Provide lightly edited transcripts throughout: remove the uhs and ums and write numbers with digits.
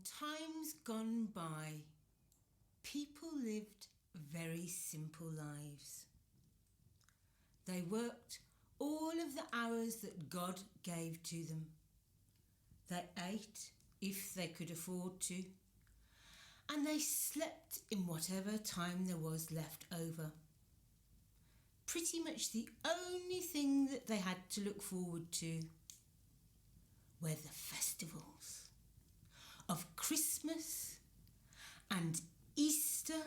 times gone by, people lived very simple lives. They worked all of the hours that God gave to them. They ate if they could afford to, and they slept in whatever time there was left over. Pretty much the only thing that they had to look forward to were the festivals of Christmas and Easter,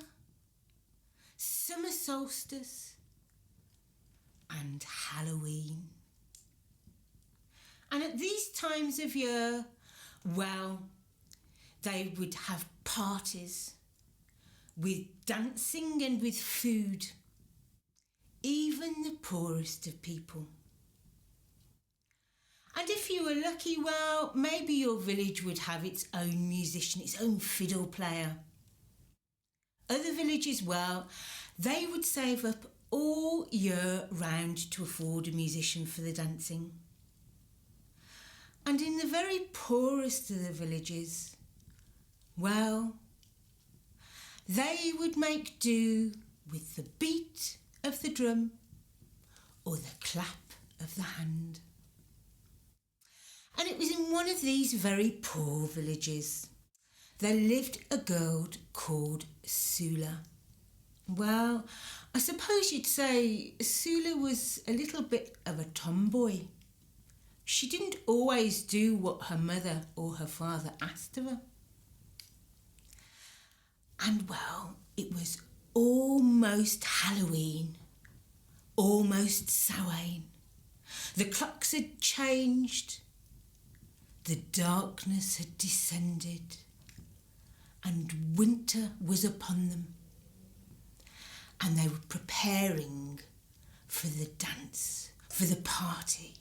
summer solstice and Halloween. And at these times of year, well, they would have parties with dancing and with food, even the poorest of people. And if you were lucky, well, maybe your village would have its own musician, its own fiddle player. Other villages, well, they would save up all year round to afford a musician for the dancing. And in the very poorest of the villages, well, they would make do with the beat of the drum or the clap of the hand. And it was in one of these very poor villages there lived a girl called Sula. Well, I suppose you'd say Sula was a little bit of a tomboy. She didn't always do what her mother or her father asked of her. And well, it was almost Halloween, almost Samhain. The clocks had changed. The darkness had descended and winter was upon them, and they were preparing for the dance, for the party.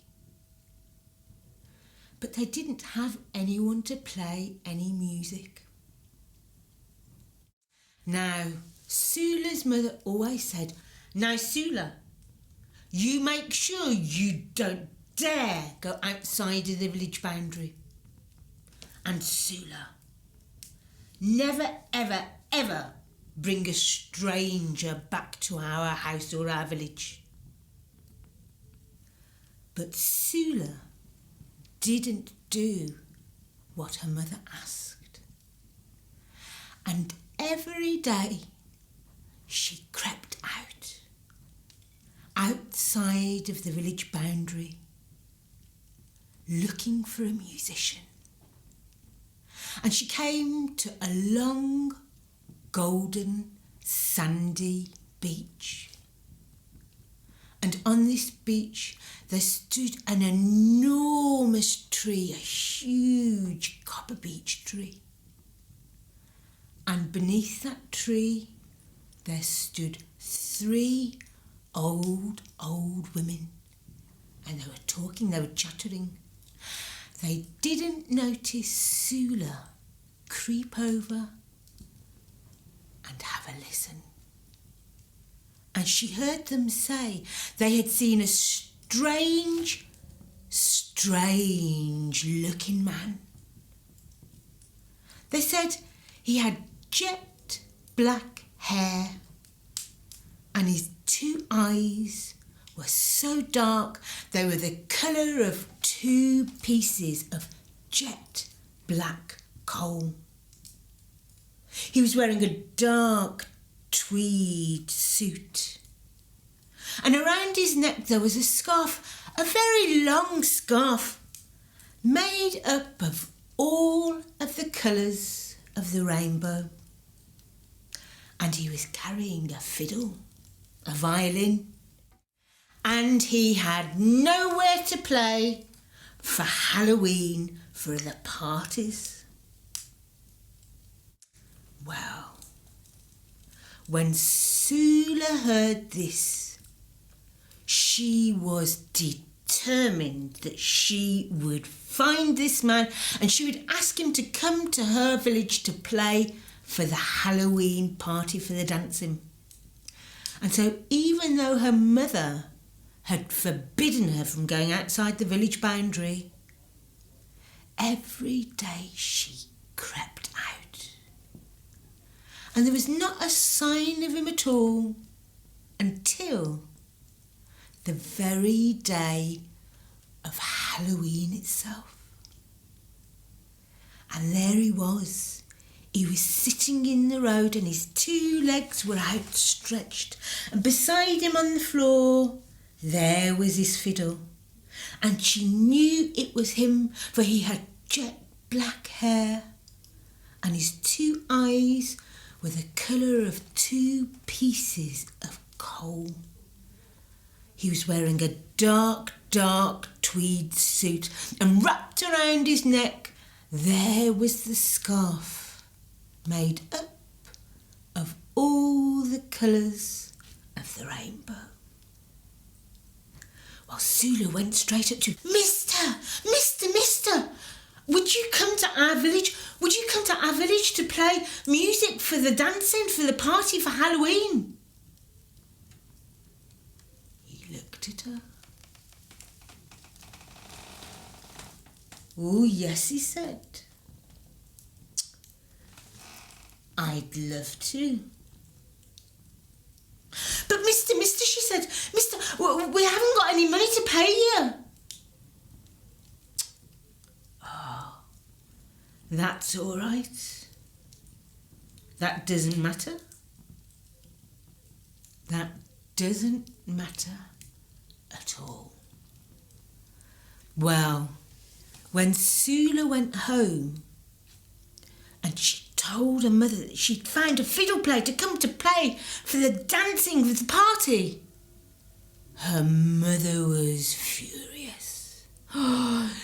But they didn't have anyone to play any music. Now, Sula's mother always said, "Now, Sula, you make sure you don't dare go outside of the village boundary. And Sula, never, ever, ever bring a stranger back to our house or our village." But Sula didn't do what her mother asked. And every day she crept outside of the village boundary, looking for a musician. And she came to a long, golden, sandy beach. And on this beach there stood an enormous tree, a huge copper beech tree. And beneath that tree there stood 3 old women. And they were talking, they were chattering. They didn't notice Sula creep over and have a listen. And she heard them say they had seen a strange looking man. They said he had jet black hair and his 2 eyes were so dark they were the colour of 2 pieces of jet black coal. He was wearing a dark tweed suit, and around his neck there was a scarf, a very long scarf, made up of all of the colours of the rainbow. And he was carrying a fiddle, a violin, and he had nowhere to play for Halloween, for the parties. Well, when Sula heard this, she was determined that she would find this man and she would ask him to come to her village to play for the Halloween party, for the dancing. And so even though her mother had forbidden her from going outside the village boundary, every day she crept out. And there was not a sign of him at all until the very day of Halloween itself. And there he was. He was sitting in the road and his two legs were outstretched. And beside him on the floor, there was his fiddle. And she knew it was him, for he had jet black hair and his two eyes were the colour of two pieces of coal. He was wearing a dark, dark tweed suit, and wrapped around his neck there was the scarf made up of all the colours of the rainbow. Well, Sula went straight up to him. Mister, would you come to our village? Would you come to our village to play music for the dancing, for the party for Halloween? He looked at her. Oh, yes, he said. I'd love to. But mister, she said, mister, we haven't got any money to pay you. Oh, that's all right. That doesn't matter. That doesn't matter at all. Well, when Sula went home and she told her mother that she'd found a fiddle player to come to play for the dancing for the party, her mother was furious.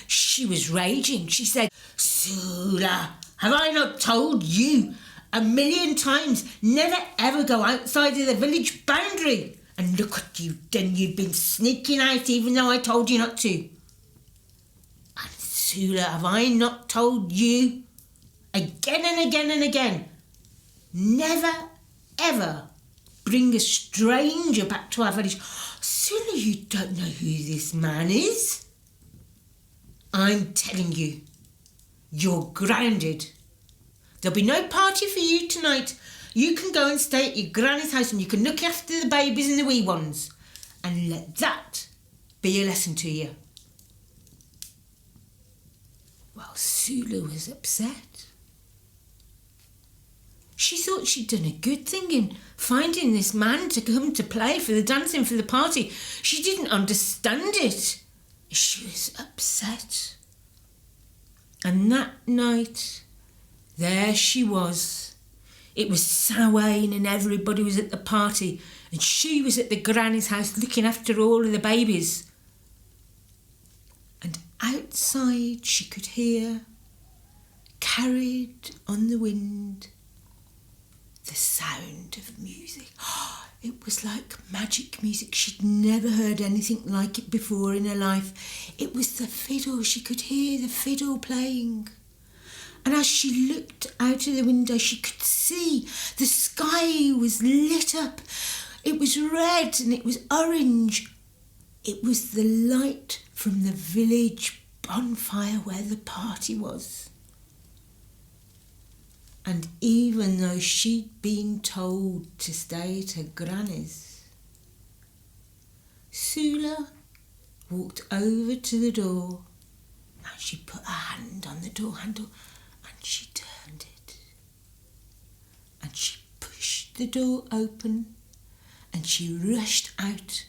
She was raging. She said, Sula, have I not told you 1,000,000 times never ever go outside of the village boundary? And look what you've done. You've been sneaking out even though I told you not to. And Sula, have I not told you again and again and again, never ever bring a stranger back to our village? Sula, you don't know who this man is. I'm telling you, you're grounded. There'll be no party for you tonight. You can go and stay at your granny's house and you can look after the babies and the wee ones. And let that be a lesson to you. Well, Sula was upset. She thought she'd done a good thing in finding this man to come to play for the dancing for the party. She didn't understand it. She was upset. And that night, there she was. It was Samhain and everybody was at the party and she was at the granny's house looking after all of the babies. And outside she could hear, carried on the wind, the sound of music. It was like magic music. She'd never heard anything like it before in her life. It was the fiddle. She could hear the fiddle playing. And as she looked out of the window, she could see the sky was lit up. It was red and it was orange. It was the light from the village bonfire where the party was. And even though she'd been told to stay at her granny's, Sula walked over to the door and she put her hand on the door handle and she turned it. And she pushed the door open and she rushed out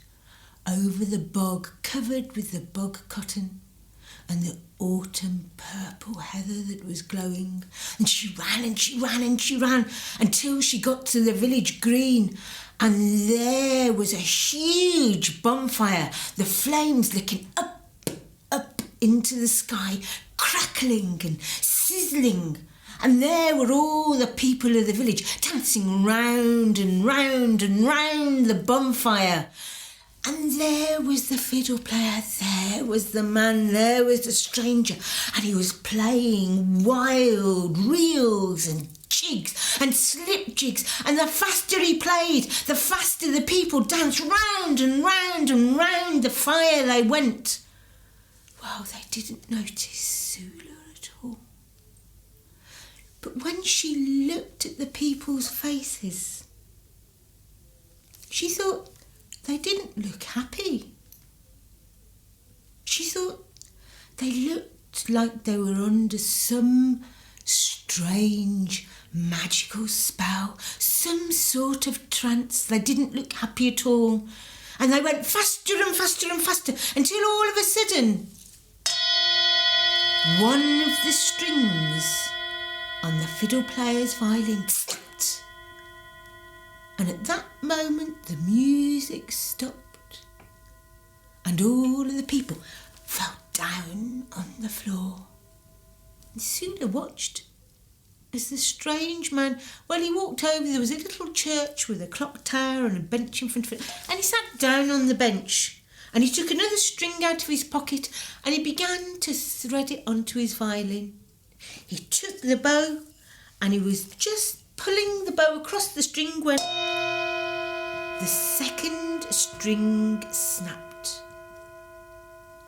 over the bog covered with the bog cotton and the autumn purple heather that was glowing. And she ran and she ran and she ran until she got to the village green. And there was a huge bonfire, the flames licking up into the sky, crackling and sizzling. And there were all the people of the village dancing round and round and round the bonfire. And there was the fiddle player, there was the man, there was the stranger, and he was playing wild reels and jigs and slip jigs, and the faster he played, the faster the people danced round and round and round the fire they went. Well, they didn't notice Sula at all. looked at the people's faces. She thought they didn't look happy. She thought they looked like they were under some strange magical spell, some sort of trance. They didn't look happy at all. And they went faster and faster and faster until all of a sudden one of the strings on the fiddle player's violin snapped. And at that moment the music stopped and all of the people fell down on the floor. And Sula watched as the strange man, he walked over. There was a little church with a clock tower and a bench in front of it, and he sat down on the bench and he took another string out of his pocket and he began to thread it onto his violin. He took the bow and he was just pulling the bow across the string when the second string snapped,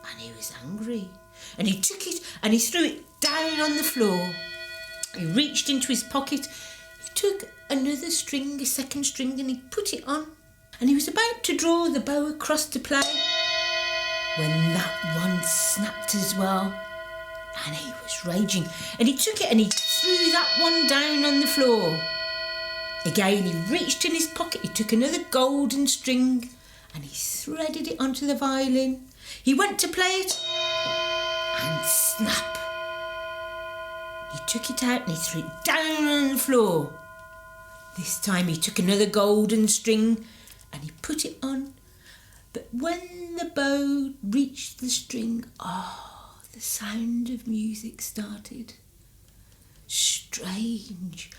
and he was angry and he took it and he threw it down on the floor. He reached into his pocket, he took another string, a second string, and he put it on. And he was about to draw the bow across to play when that one snapped as well. And he was raging. And he took it and he threw that one down on the floor. Again, he reached in his pocket, he took another golden string and he threaded it onto the violin. He went to play it and snap. He took it out and he threw it down on the floor. This time he took another golden string and he put it on. But when the bow reached the string, the sound of music started. Strange,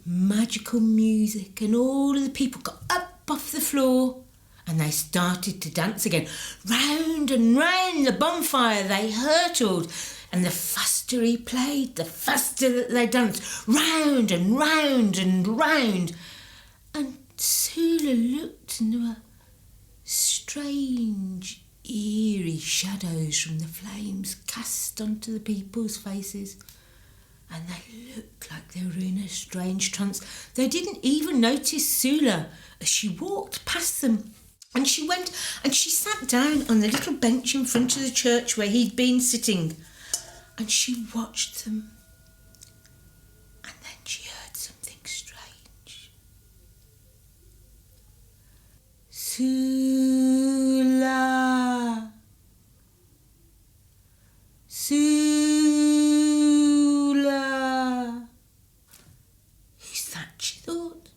magical music, and all of the people got up off the floor and they started to dance again. Round and round the bonfire they hurtled. And the faster he played, the faster that they danced, round and round and round. And Sula looked and there were strange, eerie shadows from the flames cast onto the people's faces. And they looked like they were in a strange trance. They didn't even notice Sula as she walked past them. And she went and she sat down on the little bench in front of the church where he'd been sitting. And she watched them, and then she heard something strange. Sula, Sula. Who's that, she thought.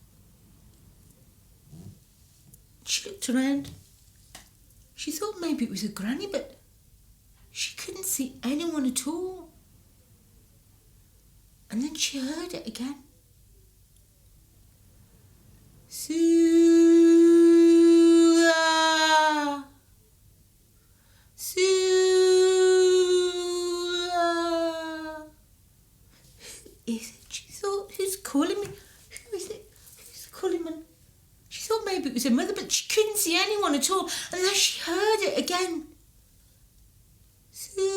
She looked around. She thought maybe it was a granny, but she couldn't see anyone at all. And then she heard it again. Sula, Sula. Who is it? She thought, who's calling me? Who is it? Who's calling me? She thought maybe it was her mother, but she couldn't see anyone at all. And then she heard it again. Sula,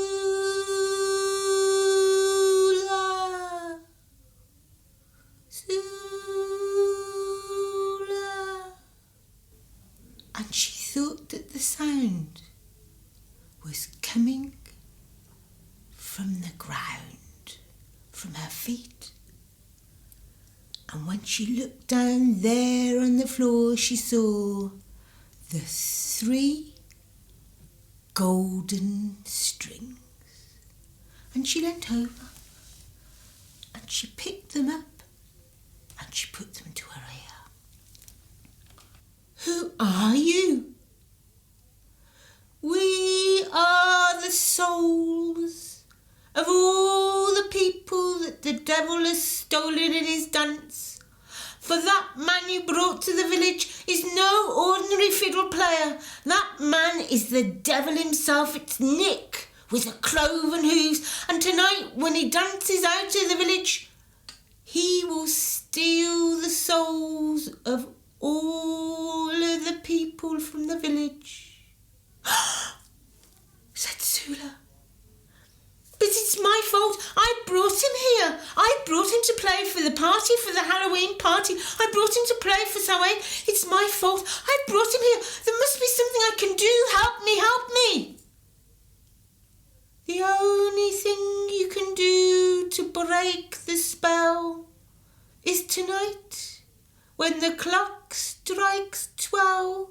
Sula. And she thought that the sound was coming from the ground, from her feet. And when she looked down there on the floor, she saw the 3 golden strings. And she leant over and she picked them up and she put them to her ear. Who are you? We are the souls of all the people that the devil has stolen in his dance. For that man you brought to the village is no ordinary fiddle player. That man is the devil himself. It's Nick with the cloven hooves. And tonight, when he dances out of the village, he will steal the souls of all of the people from the village. Said Sula. But it's my fault. I brought him here. I brought him to play for the party, for the Halloween party. I brought him to play for Samhain. It's my fault. I brought him here. There must be something I can do. Help me, help me. The only thing you can do to break the spell is tonight, when the clock strikes 12.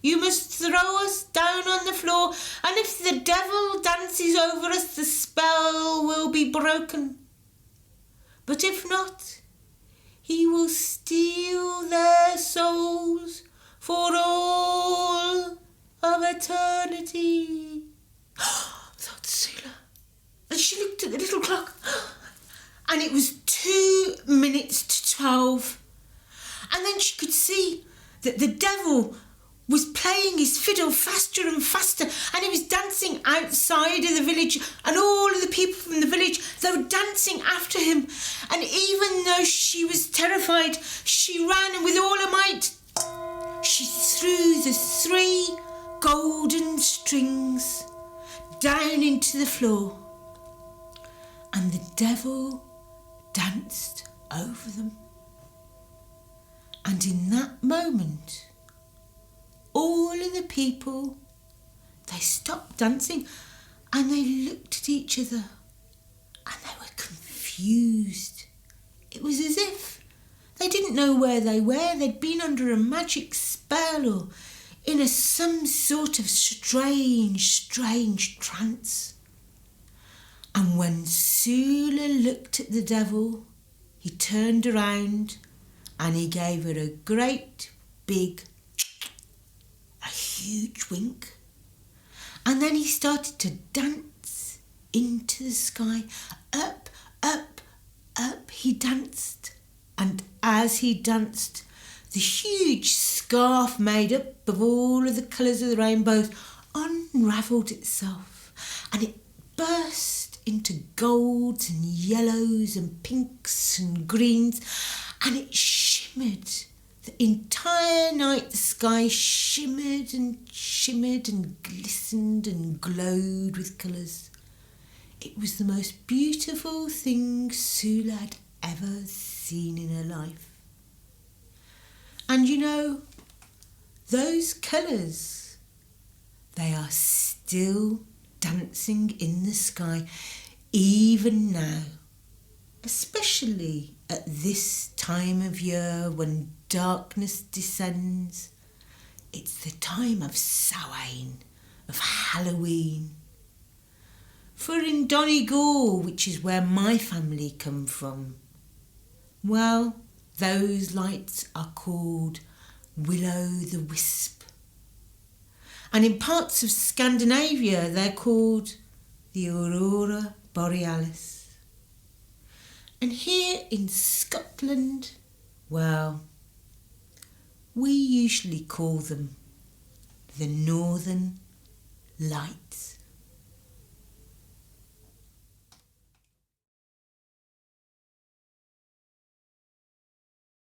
You must throw us down on the floor, and if the devil dances over us, the spell will be broken. But if not, he will steal their souls for all of eternity. Thought Sula, and she looked at the little clock, and it was 2 minutes to 12. And then she could see that the devil was playing his fiddle faster and faster, and he was dancing outside of the village, and all of the people from the village, they were dancing after him. And even though she was terrified, she ran, and with all her might, she threw the 3 golden strings down into the floor, and the devil danced over them. And in that moment, all of the people, they stopped dancing, and they looked at each other, and they were confused. It was as if they didn't know where they were. They'd been under a magic spell or in some sort of strange trance. And when Sula looked at the devil, he turned around and he gave her a great big, a huge wink. And then he started to dance into the sky. Up, up, up he danced. And as he danced, the huge scarf made up of all of the colours of the rainbow unravelled itself, and it burst into golds and yellows and pinks and greens, and it shimmered. The entire night sky shimmered and glistened and glowed with colours. It was the most beautiful thing Sula had ever seen in her life. And you know, those colours, they are still dancing in the sky even now, especially at this time of year when darkness descends. It's the time of Samhain, of Halloween. For in Donegal, which is where my family come from, well, those lights are called will-o'-the-wisp. And in parts of Scandinavia, they're called the aurora borealis. And here in Scotland, well, we usually call them the northern lights.